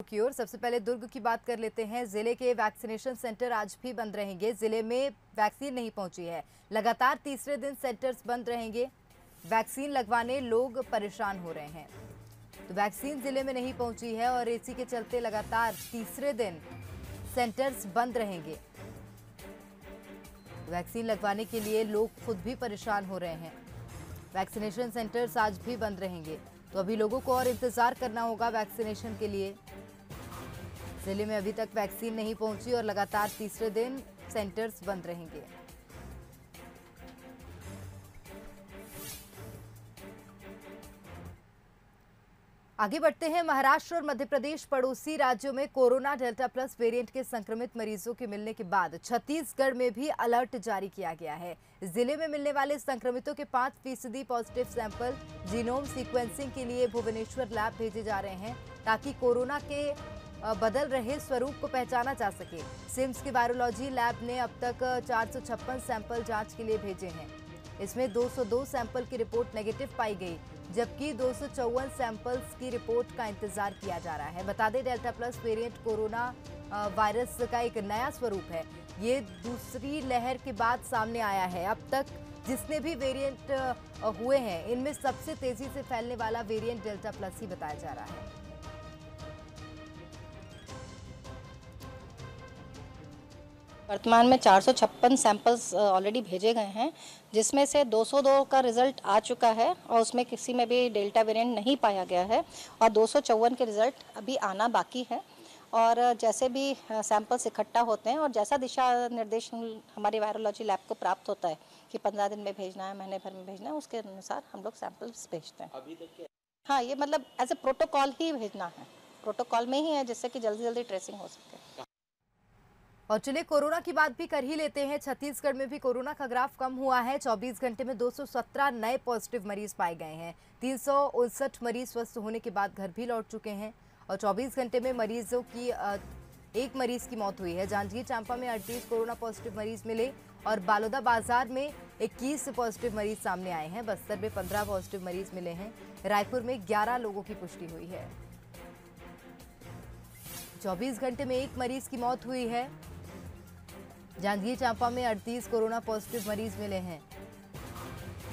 की ओर सबसे पहले दुर्ग की बात कर लेते हैं। जिले के वैक्सीनेशन सेंटर आज भी बंद रहेंगे। जिले में वैक्सीन नहीं पहुंची है। लगातार तीसरे दिन सेंटर्स बंद रहेंगे। वैक्सीन लगवाने लोग परेशान हो रहे हैं। तो वैक्सीन जिले में नहीं पहुंची है और इसी के चलते लगातार तीसरे दिन सेंटर्स बंद रहेंगे। वैक्सीन लगवाने के लिए लोग खुद भी परेशान हो रहे हैं। वैक्सीनेशन सेंटर्स आज भी बंद रहेंगे, तो अभी लोगों को और इंतजार करना होगा वैक्सीनेशन के लिए। जिले में अभी तक वैक्सीन नहीं पहुंची और लगातार तीसरे दिन सेंटर्स बंद रहेंगे। आगे बढ़ते हैं। महाराष्ट्र और मध्य प्रदेश पड़ोसी राज्यों में कोरोना डेल्टा प्लस वेरिएंट के संक्रमित मरीजों के मिलने के बाद छत्तीसगढ़ में भी अलर्ट जारी किया गया है। जिले में मिलने वाले संक्रमितों के 5% पॉजिटिव सैंपल जीनोम सीक्वेंसिंग के लिए भुवनेश्वर लैब भेजे जा रहे हैं, ताकि कोरोना के बदल रहे स्वरूप को पहचाना जा सके। सिम्स की वायरोलॉजी लैब ने अब तक 456 सैंपल जांच के लिए भेजे हैं। इसमें 202 सैंपल की रिपोर्ट नेगेटिव पाई गई, जबकि 254 सैंपल्स की रिपोर्ट का इंतजार किया जा रहा है। बता दें, delta plus variant corona virus का एक नया स्वरूप है। ये दूसरी लहर के बाद सामने आया है। अब तक जितने भी वेरिएंट हुए हैं, इनमें सबसे तेजी से फैलने वाला वेरिएंट डेल्टा प्लस ही बताया जा रहा है। वर्तमान में 456 सैंपल्स ऑलरेडी भेजे गए हैं, जिसमें से 202 का रिजल्ट आ चुका है और उसमें किसी में भी डेल्टा वेरिएंट नहीं पाया गया है और 254 के रिजल्ट अभी आना बाकी है। और जैसे भी सैंपल्स इकट्ठा होते हैं और जैसा दिशा निर्देश हमारी वायरोलॉजी लैब को प्राप्त होता है कि 15 दिन में भेजना है, महीने भर में भेजना है, उसके अनुसार हम लोग सैंपल्स भेजते हैं। अभी तक हाँ, ये मतलब एज ए प्रोटोकॉल ही भेजना है, प्रोटोकॉल में ही है, जिससे कि जल्दी जल्दी ट्रेसिंग हो सके। और चलिए कोरोना की बात भी कर ही लेते हैं। छत्तीसगढ़ में भी कोरोना का ग्राफ कम हुआ है। 24 घंटे में 217 नए पॉजिटिव मरीज पाए गए हैं। 359 मरीज स्वस्थ होने के बाद घर भी लौट चुके हैं और 24 घंटे में मरीजों की एक मरीज की मौत हुई है। जांजगीर चांपा में 38 कोरोना पॉजिटिव मरीज मिले और बालोदा बाजार में 21 पॉजिटिव मरीज सामने आए हैं। बस्तर में 15 पॉजिटिव मरीज मिले हैं। रायपुर में 11 लोगों की पुष्टि हुई है। 24 घंटे में एक मरीज की मौत हुई है। जांजगीर चांपा में 38 कोरोना पॉजिटिव मरीज मिले हैं।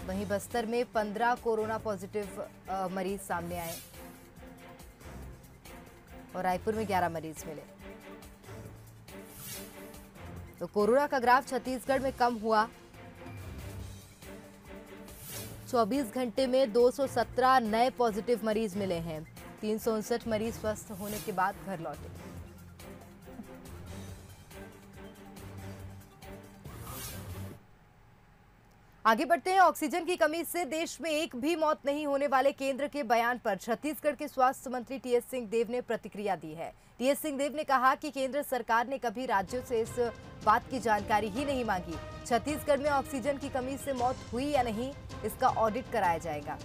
वहीं बस्तर में 15 कोरोना पॉजिटिव मरीज सामने आए और रायपुर में 11 मरीज मिले। तो कोरोना का ग्राफ छत्तीसगढ़ में कम हुआ। 24 घंटे में 217 नए पॉजिटिव मरीज मिले हैं। 359 मरीज स्वस्थ होने के बाद घर लौटे। आगे बढ़ते हैं। ऑक्सीजन की कमी से देश में एक भी मौत नहीं होने वाले केंद्र के बयान पर छत्तीसगढ़ के स्वास्थ्य मंत्री टीएस सिंहदेव ने प्रतिक्रिया दी है। टीएस सिंहदेव ने कहा कि केंद्र सरकार ने कभी राज्यों से इस बात की जानकारी ही नहीं मांगी। छत्तीसगढ़ में ऑक्सीजन की कमी से मौत हुई या नहीं, इसका ऑडिट कराया जाएगा।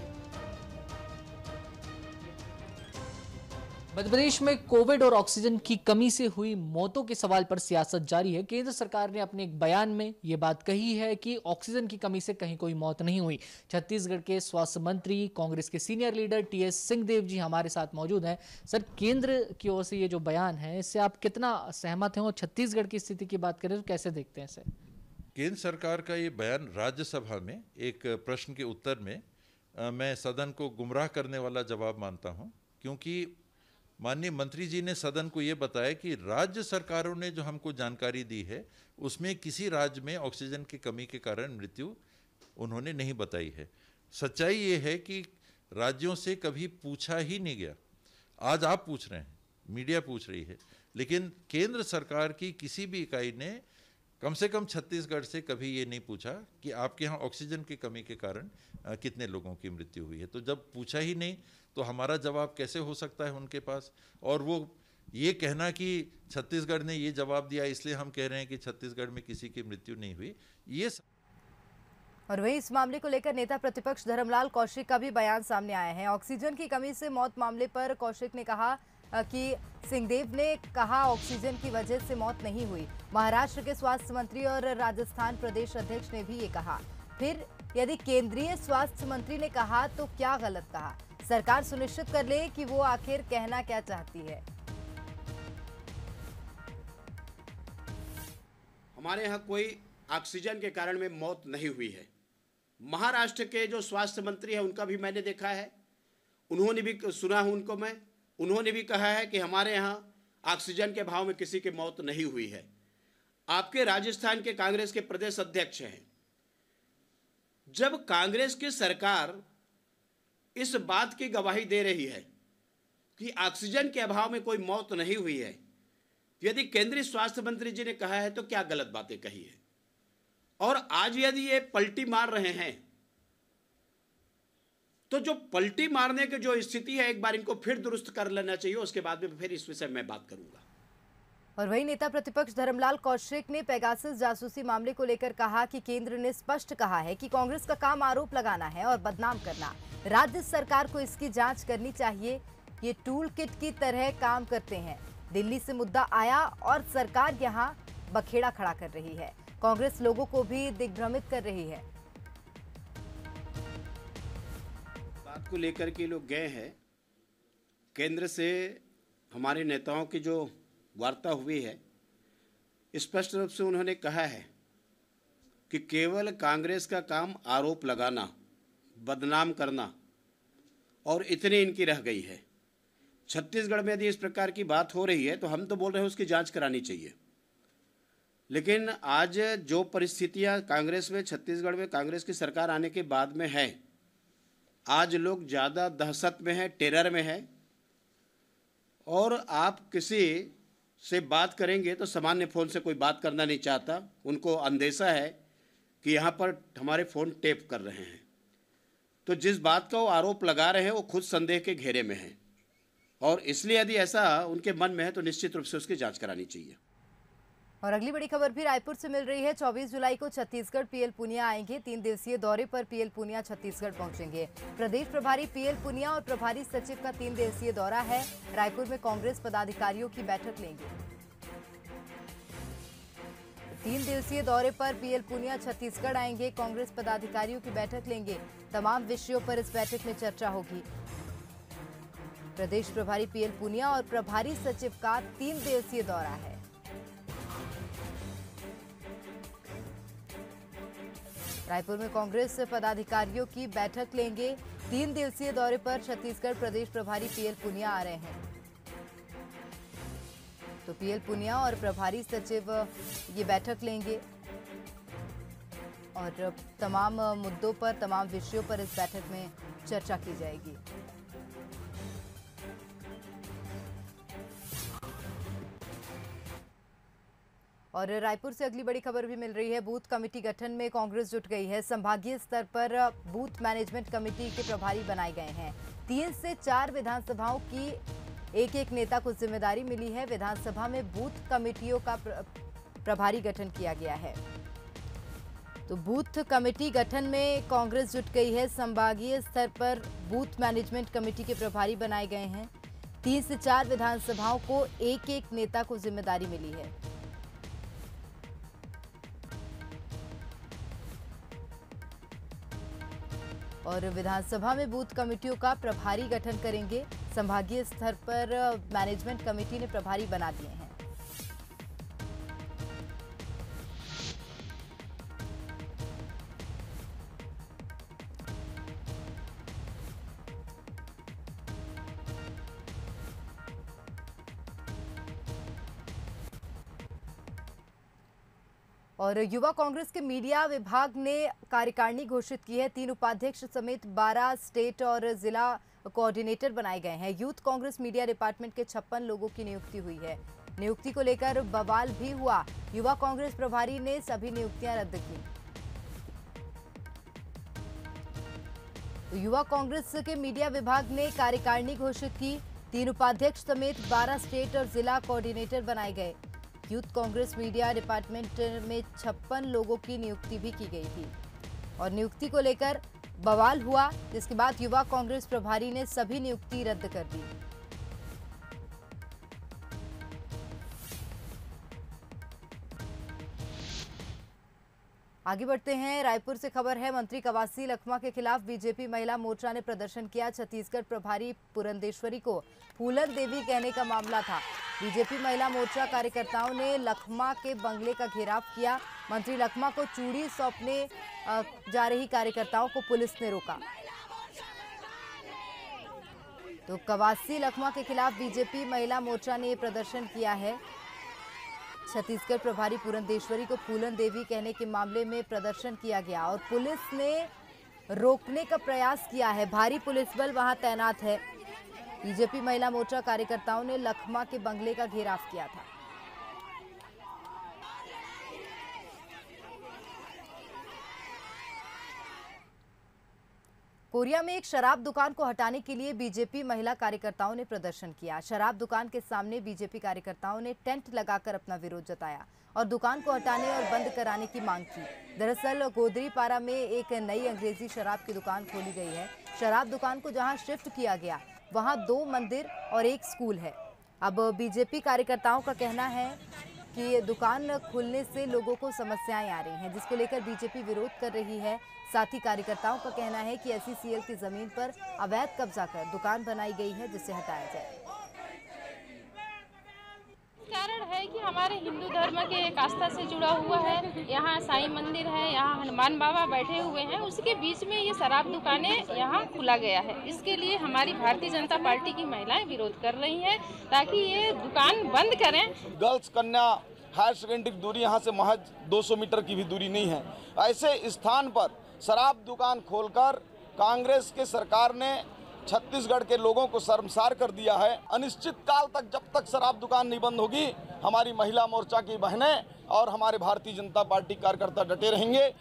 मध्य प्रदेश में कोविड और ऑक्सीजन की कमी से हुई मौतों के सवाल पर सियासत जारी है। केंद्र सरकार ने अपने एक बयान में ये बात कही है कि ऑक्सीजन की कमी से कहीं कोई मौत नहीं हुई। छत्तीसगढ़ के स्वास्थ्य मंत्री, कांग्रेस के सीनियर लीडर टीएस सिंहदेव जी हमारे साथ मौजूद हैं। सर, केंद्र की ओर से ये जो बयान है, इससे आप कितना सहमत हैं और छत्तीसगढ़ की स्थिति की बात करें तो कैसे देखते हैं इसे? केंद्र सरकार का ये बयान राज्यसभा में एक प्रश्न के उत्तर में मैं सदन को गुमराह करने वाला जवाब मानता हूँ, क्योंकि माननीय मंत्री जी ने सदन को ये बताया कि राज्य सरकारों ने जो हमको जानकारी दी है, उसमें किसी राज्य में ऑक्सीजन की कमी के कारण मृत्यु उन्होंने नहीं बताई है। सच्चाई ये है कि राज्यों से कभी पूछा ही नहीं गया। आज आप पूछ रहे हैं, मीडिया पूछ रही है, लेकिन केंद्र सरकार की किसी भी इकाई ने कम से कम छत्तीसगढ़ से कभी ये नहीं पूछा कि आपके यहाँ ऑक्सीजन की कमी के कारण कितने लोगों की मृत्यु हुई है। तो जब पूछा ही नहीं तो हमारा जवाब कैसे हो सकता है उनके पास? और वो ये कहना कि छत्तीसगढ़ ने ये जवाब दिया इसलिए हम कह रहे हैं कि छत्तीसगढ़ में किसी की मृत्यु नहीं हुई, ये और वहीं इस मामले को लेकर नेता प्रतिपक्ष धर्मलाल कौशिक का भी बयान सामने आया है। ऑक्सीजन की कमी से मौत मामले पर कौशिक ने कहा कि सिंहदेव ने कहा ऑक्सीजन की वजह से मौत नहीं हुई। महाराष्ट्र के स्वास्थ्य मंत्री और राजस्थान प्रदेश अध्यक्ष ने भी ये कहा। फिर यदि केंद्रीय स्वास्थ्य मंत्री ने कहा तो क्या गलत कहा? सरकार सुनिश्चित कर ले कि वो आखिर कहना क्या चाहती है। हमारे यहाँ कोई ऑक्सीजन के कारण में मौत नहीं हुई है। महाराष्ट्र के जो स्वास्थ्य मंत्री है उनका भी मैंने देखा है, उन्होंने भी सुना हूँ उनको मैं, उन्होंने भी कहा है कि हमारे यहाँ ऑक्सीजन के अभाव में किसी की मौत नहीं हुई है। आपके राजस्थान के कांग्रेस के प्रदेश अध्यक्ष हैं। जब कांग्रेस की सरकार इस बात की गवाही दे रही है कि ऑक्सीजन के अभाव में कोई मौत नहीं हुई है, यदि केंद्रीय स्वास्थ्य मंत्री जी ने कहा है तो क्या गलत बातें कही है। और आज यदि ये पलटी मार रहे हैं तो जो पलटी मारने की जो स्थिति है एक बार इनको फिर दुरुस्त कर लेना चाहिए, उसके बाद में फिर इस विषय में बात करूंगा। और वही नेता प्रतिपक्ष धर्मलाल कौशिक ने पेगासस जासूसी मामले को लेकर कहा कि केंद्र ने स्पष्ट कहा है कि कांग्रेस का काम आरोप लगाना है और बदनाम करना। राज्य सरकार को इसकी जांच करनी चाहिए। ये टूल किट की तरह काम करते हैं। दिल्ली से मुद्दा आया और सरकार यहां बखेड़ा खड़ा कर रही है। कांग्रेस लोगों को भी दिग्भ्रमित कर रही है। बात को लेकर के लोग गए हैं, केंद्र से हमारे नेताओं की जो वार्ता हुई है, स्पष्ट रूप से उन्होंने कहा है कि केवल कांग्रेस का काम आरोप लगाना, बदनाम करना और इतनी इनकी रह गई है। छत्तीसगढ़ में यदि इस प्रकार की बात हो रही है तो हम तो बोल रहे हैं उसकी जांच करानी चाहिए। लेकिन आज जो परिस्थितियां कांग्रेस में, छत्तीसगढ़ में कांग्रेस की सरकार आने के बाद में है, आज लोग ज़्यादा दहशत में हैं, टेरर में हैं। और आप किसी से बात करेंगे तो सामान्य फ़ोन से कोई बात करना नहीं चाहता, उनको अंदेशा है कि यहाँ पर हमारे फ़ोन टेप कर रहे हैं। तो जिस बात का वो आरोप लगा रहे हैं वो खुद संदेह के घेरे में है, और इसलिए यदि ऐसा उनके मन में है तो निश्चित रूप से उसकी जांच करानी चाहिए। और अगली बड़ी खबर भी रायपुर से मिल रही है। 24 जुलाई को छत्तीसगढ़ पीएल पुनिया आएंगे। 3 दिवसीय दौरे पर पीएल पुनिया छत्तीसगढ़ पहुंचेंगे। प्रदेश प्रभारी पीएल पुनिया और प्रभारी सचिव का 3 दिवसीय दौरा है। रायपुर में कांग्रेस पदाधिकारियों की बैठक लेंगे। 3 दिवसीय दौरे पर पीएल पुनिया छत्तीसगढ़ आएंगे। कांग्रेस पदाधिकारियों की बैठक लेंगे। तमाम विषयों पर इस बैठक में चर्चा होगी। प्रदेश प्रभारी पीएल पुनिया और प्रभारी सचिव का 3 दिवसीय दौरा है। रायपुर में कांग्रेस पदाधिकारियों की बैठक लेंगे। 3 दिवसीय दौरे पर छत्तीसगढ़ प्रदेश प्रभारी पीएल पुनिया आ रहे हैं। तो पीएल पुनिया और प्रभारी सचिव ये बैठक लेंगे और तमाम मुद्दों पर, तमाम विषयों पर इस बैठक में चर्चा की जाएगी। और रायपुर से अगली बड़ी खबर भी मिल रही है। बूथ कमेटी गठन में कांग्रेस जुट गई है। संभागीय स्तर पर बूथ मैनेजमेंट कमेटी के प्रभारी बनाए गए हैं। 3 से 4 विधानसभाओं की एक नेता को जिम्मेदारी मिली है। विधानसभा में बूथ कमेटियों का प्रभारी गठन किया गया है। तो बूथ कमेटी गठन में कांग्रेस जुट गई है। संभागीय स्तर पर बूथ मैनेजमेंट कमेटी के प्रभारी बनाए गए हैं। 3 से 4 विधानसभाओं को एक नेता को जिम्मेदारी मिली है। और विधानसभा में बूथ कमेटियों का प्रभारी गठन करेंगे। संभागीय स्तर पर मैनेजमेंट कमेटी ने प्रभारी बना दिए हैं। और युवा कांग्रेस के मीडिया विभाग ने कार्यकारिणी घोषित की है। 3 उपाध्यक्ष समेत 12 स्टेट और जिला कोऑर्डिनेटर बनाए गए हैं। यूथ कांग्रेस मीडिया डिपार्टमेंट के 56 लोगों की नियुक्ति हुई है। नियुक्ति को लेकर बवाल भी हुआ। युवा कांग्रेस प्रभारी ने सभी नियुक्तियां रद्द की। तो युवा कांग्रेस के मीडिया विभाग ने कार्यकारिणी घोषित की। 3 उपाध्यक्ष समेत 12 स्टेट और जिला कोऑर्डिनेटर बनाए गए। यूथ कांग्रेस मीडिया डिपार्टमेंट में 56 लोगों की नियुक्ति भी की गई थी और नियुक्ति को लेकर बवाल हुआ, जिसके बाद युवा कांग्रेस प्रभारी ने सभी नियुक्ति रद्द कर दी। आगे बढ़ते हैं। रायपुर से खबर है, मंत्री कवासी लखमा के खिलाफ बीजेपी महिला मोर्चा ने प्रदर्शन किया। छत्तीसगढ़ प्रभारी पुरंदेश्वरी को फूलन देवी कहने का मामला था। बीजेपी महिला मोर्चा कार्यकर्ताओं ने लखमा के बंगले का घेराव किया। मंत्री लखमा को चूड़ी सौंपने जा रही कार्यकर्ताओं को पुलिस ने रोका। तो कवासी लखमा के खिलाफ बीजेपी महिला मोर्चा ने ये प्रदर्शन किया है। छत्तीसगढ़ प्रभारी पुरंदेश्वरी को फूलन देवी कहने के मामले में प्रदर्शन किया गया और पुलिस ने रोकने का प्रयास किया है। भारी पुलिस बल वहां तैनात है। बीजेपी महिला मोर्चा कार्यकर्ताओं ने लखमा के बंगले का घेराव किया था। कोरिया में एक शराब दुकान को हटाने के लिए बीजेपी महिला कार्यकर्ताओं ने प्रदर्शन किया। शराब दुकान के सामने बीजेपी कार्यकर्ताओं ने टेंट लगाकर अपना विरोध जताया और दुकान को हटाने और बंद कराने की मांग की। दरअसल गोदरीपारा में एक नई अंग्रेजी शराब की दुकान खोली गई है। शराब दुकान को जहां शिफ्ट किया गया वहां 2 मंदिर और 1 स्कूल है। अब बीजेपी कार्यकर्ताओं का कहना है कि दुकान खुलने से लोगों को समस्याएं आ रही हैं, जिसको लेकर बीजेपी विरोध कर रही है। साथ ही कार्यकर्ताओं का कहना है कि SECL की जमीन पर अवैध कब्जा कर दुकान बनाई गई है, जिसे हटाया जाए। कारण है कि हमारे हिंदू धर्म के एक आस्था से जुड़ा हुआ है। यहाँ साईं मंदिर है, यहाँ हनुमान बाबा बैठे हुए हैं, उसके बीच में ये शराब दुकानें यहाँ खुला गया है। इसके लिए हमारी भारतीय जनता पार्टी की महिलाएं विरोध कर रही हैं ताकि ये दुकान बंद करें। गर्ल्स कन्या हायर सेकेंडरी की दूरी यहाँ से महज 200 मीटर की भी दूरी नहीं है। ऐसे स्थान पर शराब दुकान खोलकर कांग्रेस के सरकार ने छत्तीसगढ़ के लोगों को शर्मसार कर दिया है। अनिश्चित काल तक जब तक शराब दुकान नहीं बंद होगी, हमारी महिला मोर्चा की बहनें और हमारे भारतीय जनता पार्टी कार्यकर्ता डटे रहेंगे।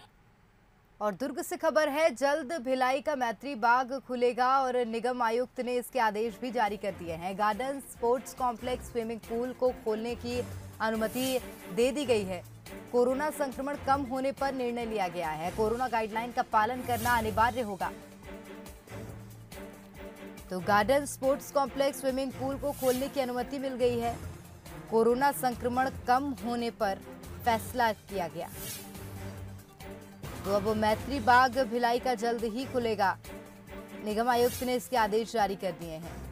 और दुर्ग से खबर है, जल्द भिलाई का मैत्री बाग खुलेगा और निगम आयुक्त ने इसके आदेश भी जारी कर दिए हैं। Garden, sports complex, swimming pool को खोलने की अनुमति दे दी गई है। कोरोना संक्रमण कम होने पर निर्णय लिया गया है। कोरोना गाइडलाइन का पालन करना अनिवार्य होगा। तो garden, sports complex, swimming pool को खोलने की अनुमति मिल गई है। कोरोना संक्रमण कम होने पर फैसला किया गया। तो अब मैत्री बाग भिलाई का जल्द ही खुलेगा। निगम आयुक्त ने इसके आदेश जारी कर दिए हैं।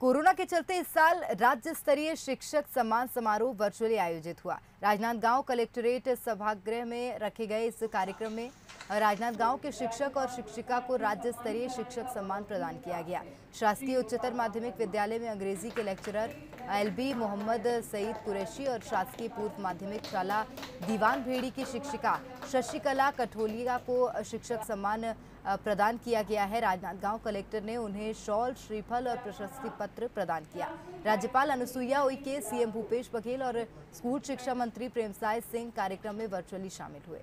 कोरोना के चलते इस साल राज्य स्तरीय शिक्षक सम्मान समारोह वर्चुअली आयोजित हुआ। राजनांदगांव कलेक्ट्रेट सभागृह में रखे गए इस कार्यक्रम में राजनांदगांव के शिक्षक और शिक्षिका को राज्य स्तरीय शिक्षक सम्मान प्रदान किया गया। शासकीय उच्चतर माध्यमिक विद्यालय में अंग्रेजी के लेक्चरर LB मोहम्मद सईद कुरैशी और शासकीय पूर्व माध्यमिक शाला दीवान भेड़ी की शिक्षिका शशिकला कठोलिया को शिक्षक सम्मान प्रदान किया गया है। राजनांदगांव कलेक्टर ने उन्हें शॉल, श्रीफल और प्रशस्ति पत्र प्रदान किया। राज्यपाल अनुसुईया उइके, CM भूपेश बघेल और स्कूल शिक्षा मंत्री प्रेमसाय सिंह कार्यक्रम में वर्चुअली शामिल हुए।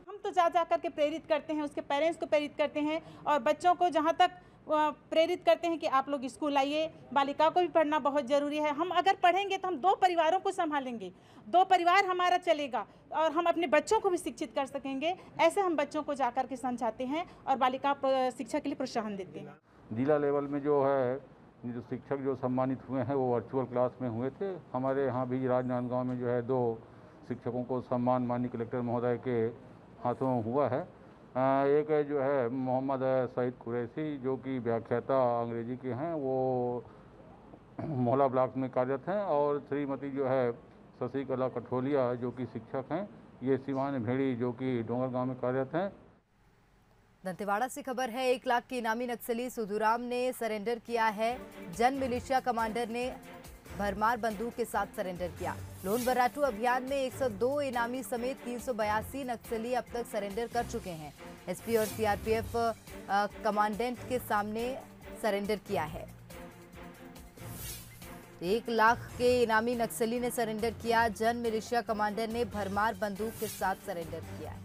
हम तो जा करके प्रेरित करते हैं, उसके पेरेंट्स को प्रेरित करते हैं और बच्चों को जहाँ तक प्रेरित करते हैं कि आप लोग स्कूल आइए। बालिकाओं को भी पढ़ना बहुत ज़रूरी है। हम अगर पढ़ेंगे तो हम 2 परिवारों को संभालेंगे, 2 परिवार हमारा चलेगा और हम अपने बच्चों को भी शिक्षित कर सकेंगे। ऐसे हम बच्चों को जाकर के समझाते हैं और बालिका शिक्षा के लिए प्रोत्साहन देते हैं। जिला लेवल में जो है जो शिक्षक जो सम्मानित हुए हैं वो वर्चुअल क्लास में हुए थे। हमारे यहाँ भी राजनांदगांव में जो है 2 शिक्षकों को सम्मान माननीय कलेक्टर महोदय के हाथों हुआ है। एक जो है मोहम्मद सईद कुरैशी जो कि व्याख्याता अंग्रेजी के हैं, वो मोहला ब्लॉक में कार्यरत हैं, और श्रीमती जो है शशिकला कठोलिया जो कि शिक्षक हैं, ये सिवान भेड़ी जो कि डोंगरगांव में कार्यरत हैं। दंतेवाड़ा से खबर है, 1 लाख के इनामी नक्सली सुधुराम ने सरेंडर किया है। जन मिलिशिया कमांडर ने भरमार बंदूक के साथ सरेंडर किया। लोन बराटू अभियान में 102 इनामी समेत 382 नक्सली अब तक सरेंडर कर चुके हैं। SP और CRPF कमांडेंट के सामने सरेंडर किया है। 1 लाख के इनामी नक्सली ने सरेंडर किया। जन मिलिशिया कमांडर ने भरमार बंदूक के साथ सरेंडर किया है।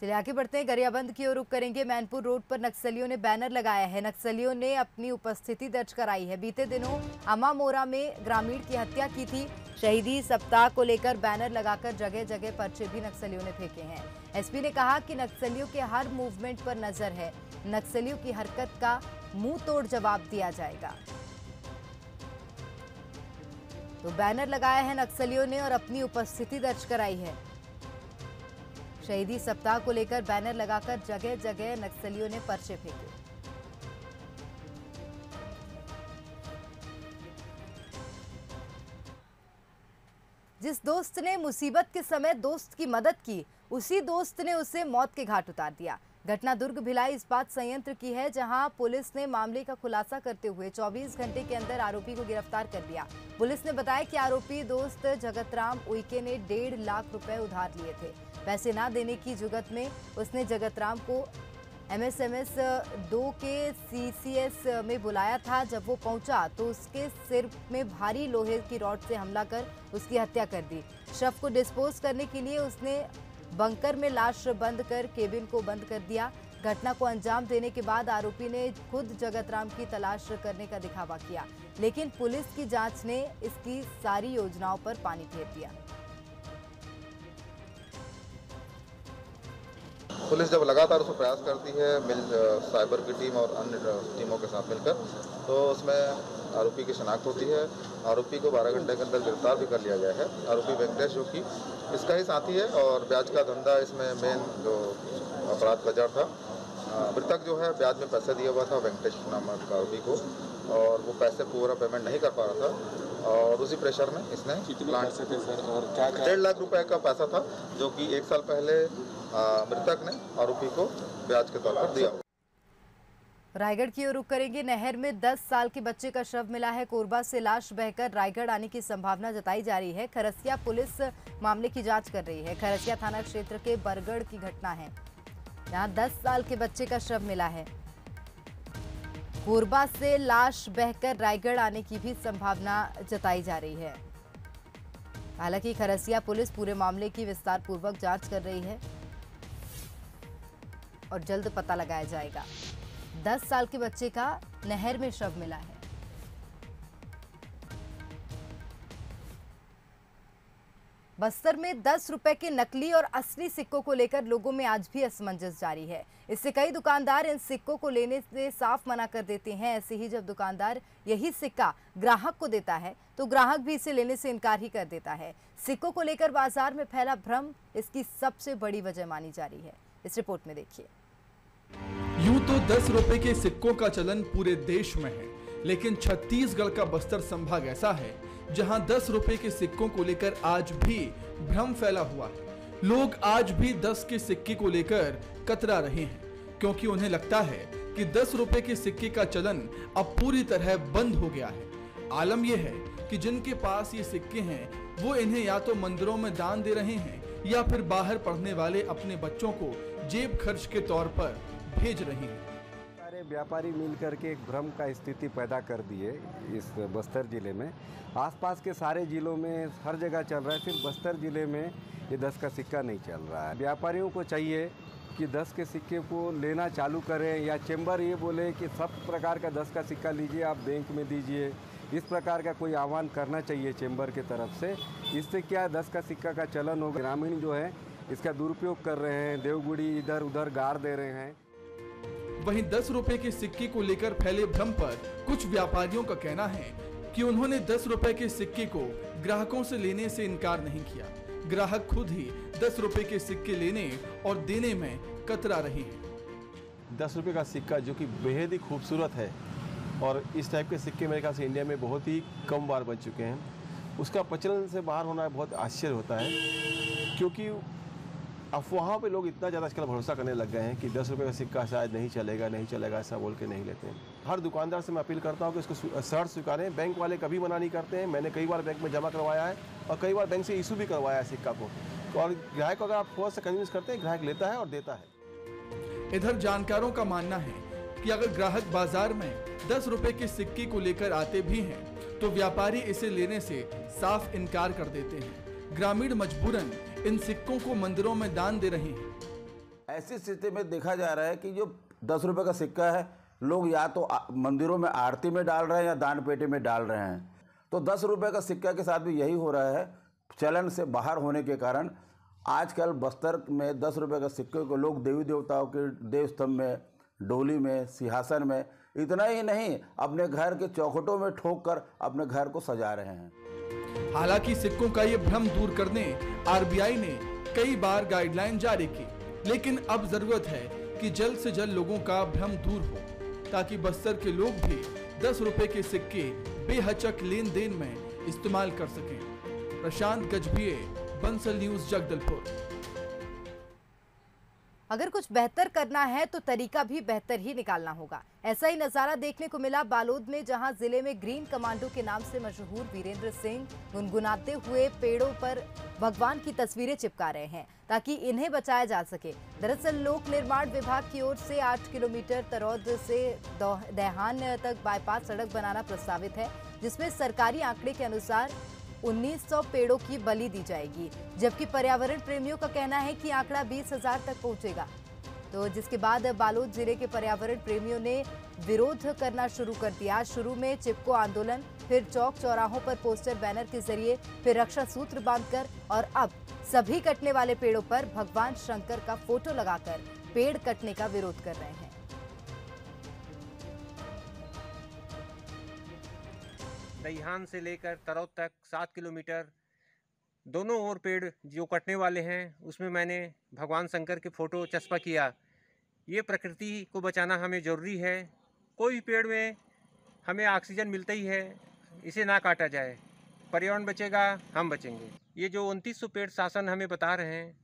चलिए आगे बढ़ते हैं, गरियाबंद की ओर रुख करेंगे। मैनपुर रोड पर नक्सलियों ने बैनर लगाया है। नक्सलियों ने अपनी उपस्थिति दर्ज कराई है। बीते दिनों अमामोरा में ग्रामीण की हत्या की थी। शहीदी सप्ताह को लेकर बैनर लगाकर जगह जगह पर्चे भी नक्सलियों ने फेंके हैं। SP ने कहा कि नक्सलियों के हर मूवमेंट पर नजर है। नक्सलियों की हरकत का मुंह तोड़ जवाब दिया जाएगा। तो बैनर लगाया है नक्सलियों ने और अपनी उपस्थिति दर्ज कराई है। शहीदी सप्ताह को लेकर बैनर लगाकर जगह जगह नक्सलियों ने पर्चे फेंके। जिस दोस्त ने मुसीबत के समय दोस्त की मदद की, उसी दोस्त ने उसे मौत के घाट उतार दिया। घटना दुर्ग भिलाई इस्पात संयंत्र की है, जहां पुलिस ने मामले का खुलासा करते हुए 24 घंटे के अंदर आरोपी को गिरफ्तार कर लिया। पुलिस ने बताया कि आरोपी दोस्त जगतराम उइके ने 1.5 लाख रुपए उधार लिए थे। पैसे ना देने की जुगत में उसने जगतराम को MSMS 2 के CCS में बुलाया था। जब वो पहुंचा तो उसके सिर में भारी लोहे की रॉड से हमला कर उसकी हत्या कर दी। शव को डिस्पोज करने के लिए उसने बंकर में लाश बंद कर केबिन को बंद कर दिया। घटना को अंजाम देने के बाद आरोपी ने खुद जगतराम की तलाश करने का दिखावा किया, लेकिन पुलिस की जांच ने इसकी सारी योजनाओं पर पानी फेर दिया। पुलिस जब लगातार उसको प्रयास करती है साइबर की टीम और अन्य टीमों के साथ मिलकर, तो उसमें आरोपी की शिनाख्त होती है। आरोपी को 12 घंटे के अंदर गिरफ्तार भी कर लिया गया है। आरोपी वेंकटेश, जो कि इसका ही साथी है और ब्याज का धंधा इसमें मेन जो अपराध का जड़ था। मृतक जो है ब्याज में पैसे दिया हुआ था वेंकटेश नामक आरोपी को, और वो पैसे पूरा पेमेंट नहीं कर पा रहा था और उसी प्रेशर में इसने प्लांट से सर और क्या 1.5 लाख रुपए का पैसा था, जो कि 1 साल पहले मृतक ने आरोपी को ब्याज के तौर पर दिया। रायगढ़ की ओर रुख करेंगे। नहर में 10 साल के बच्चे का शव मिला है। कोरबा से लाश बहकर रायगढ़ आने की संभावना जताई जा रही है। खरसिया पुलिस मामले की जांच कर रही है। खरसिया थाना क्षेत्र के बरगढ़ की घटना है। यहाँ 10 साल के बच्चे का शव मिला है। कोरबा से लाश बहकर रायगढ़ आने की भी संभावना जताई जा रही है। हालांकि खरसिया पुलिस पूरे मामले की विस्तार पूर्वक जांच कर रही है और जल्द पता लगाया जाएगा। 10 साल के बच्चे का नहर में शव मिला है। बस्तर में 10 रुपए के नकली और असली सिक्कों को लेकर लोगों में आज भी असमंजस जारी है। इससे कई दुकानदार इन सिक्कों को लेने से साफ मना कर देते हैं। ऐसे ही जब दुकानदार यही सिक्का ग्राहक को देता है तो ग्राहक भी इसे लेने से इनकार ही कर देता है। सिक्कों को लेकर बाजार में फैला भ्रम इसकी सबसे बड़ी वजह मानी जा रही है। इस रिपोर्ट में देखिए। यूं तो 10 रुपए के सिक्कों का चलन पूरे देश में है, लेकिन छत्तीसगढ़ का बस्तर संभाग ऐसा है जहां 10 रुपए के सिक्कों को लेकर आज भी भ्रम फैला हुआ है। लोग आज भी 10 के सिक्के को लेकर कतरा रहे हैं, क्योंकि उन्हें लगता है कि 10 रुपए के सिक्के का चलन अब पूरी तरह बंद हो गया है। आलम यह है कि जिनके पास ये सिक्के हैं वो इन्हें या तो मंदिरों में दान दे रहे हैं या फिर बाहर पढ़ने वाले अपने बच्चों को जेब खर्च के तौर पर भेज रहे हैं। सारे व्यापारी मिलकर के एक भ्रम का स्थिति पैदा कर दिए इस बस्तर जिले में। आसपास के सारे जिलों में हर जगह चल रहा है, सिर्फ बस्तर जिले में ये 10 का सिक्का नहीं चल रहा है। व्यापारियों को चाहिए कि 10 के सिक्के को लेना चालू करें, या चेंबर ये बोले कि सब प्रकार का 10 का सिक्का लीजिए, आप बैंक में दीजिए। इस प्रकार का कोई आह्वान करना चाहिए चेंबर की तरफ से। इससे क्या 10 का सिक्का का चलन होगा। ग्रामीण जो है इसका दुरुपयोग कर रहे हैं, देवगुड़ी इधर उधर गाड़ दे रहे हैं। वहीं 10 रुपए के सिक्के को लेकर फैले भ्रम पर कुछ व्यापारियों का कहना है कि उन्होंने 10 रुपए के सिक्के को ग्राहकों से लेने से इनकार नहीं किया। ग्राहक खुद ही 10 रुपए के सिक्के लेने और देने में कतरा रहे हैं। 10 रुपए का सिक्का जो कि बेहद ही खूबसूरत है, और इस टाइप के सिक्के मेरे ख्याल से इंडिया में बहुत ही कम बार बन चुके हैं। उसका प्रचलन से बाहर होना बहुत आश्चर्य होता है, क्योंकि अफवाहों पे लोग इतना ज़्यादा आजकल भरोसा करने लग गए हैं कि 10 रुपए का सिक्का शायद नहीं चलेगा ऐसा बोल के नहीं लेते हैं। हर दुकानदार से मैं अपील करता हूं कि इसको शर्त स्वीकारें। बैंक वाले कभी मना नहीं करते हैं। मैंने कई बार बैंक में जमा करवाया है और कई बार बैंक से इशू भी करवाया है सिक्का को। और ग्राहक को अगर आप थोड़ा सा कन्विंस करते हैं, ग्राहक लेता है और देता है। इधर जानकारों का मानना है कि अगर ग्राहक बाजार में 10 रुपए के सिक्के को लेकर आते भी हैं तो व्यापारी इसे लेने से साफ इनकार कर देते हैं। ग्रामीण मजबूरन इन सिक्कों को मंदिरों में दान दे रहे हैं। ऐसी स्थिति में देखा जा रहा है कि जो 10 रुपए का सिक्का है, लोग या तो मंदिरों में आरती में डाल रहे हैं या दान पेटी में डाल रहे हैं। तो 10 रुपए का सिक्का के साथ भी यही हो रहा है। चलन से बाहर होने के कारण आजकल बस्तर में 10 रुपए का सिक्के को लोग देवी देवताओं के देव स्तंभ में, डोली में, सिंहासन में, इतना ही नहीं अपने घर के चौखटों में ठोक कर अपने घर को सजा रहे हैं। हालांकि सिक्कों का ये भ्रम दूर करने आरबीआई ने कई बार गाइडलाइन जारी की, लेकिन अब जरूरत है कि जल्द से जल्द लोगों का भ्रम दूर हो, ताकि बस्तर के लोग भी 10 रुपए के सिक्के बेहचक लेन देन में इस्तेमाल कर सकें। प्रशांत गजभिये, बंसल न्यूज, जगदलपुर। अगर कुछ बेहतर करना है तो तरीका भी बेहतर ही निकालना होगा। ऐसा ही नजारा देखने को मिला बालोद में, जहां जिले में ग्रीन कमांडो के नाम से मशहूर वीरेंद्र सिंह गुनगुनाते हुए पेड़ों पर भगवान की तस्वीरें चिपका रहे हैं ताकि इन्हें बचाया जा सके। दरअसल लोक निर्माण विभाग की ओर से 8 किलोमीटर तरौद से देहान तक बाईपास सड़क बनाना प्रस्तावित है, जिसमें सरकारी आंकड़े के अनुसार 1900 पेड़ों की बलि दी जाएगी, जबकि पर्यावरण प्रेमियों का कहना है कि आंकड़ा 20,000 तक पहुंचेगा। तो जिसके बाद बालोद जिले के पर्यावरण प्रेमियों ने विरोध करना शुरू कर दिया। शुरू में चिपको आंदोलन, फिर चौक चौराहों पर पोस्टर बैनर के जरिए, फिर रक्षा सूत्र बांधकर और अब सभी कटने वाले पेड़ों पर भगवान शंकर का फोटो लगाकर पेड़ कटने का विरोध कर रहे हैं। दहिहान से लेकर तरौद तक 7 किलोमीटर दोनों ओर पेड़ जो कटने वाले हैं, उसमें मैंने भगवान शंकर के फोटो चस्पा किया। ये प्रकृति को बचाना हमें ज़रूरी है। कोई भी पेड़ में हमें ऑक्सीजन मिलता ही है, इसे ना काटा जाए। पर्यावरण बचेगा, हम बचेंगे। ये जो 2900 पेड़ शासन हमें बता रहे हैं,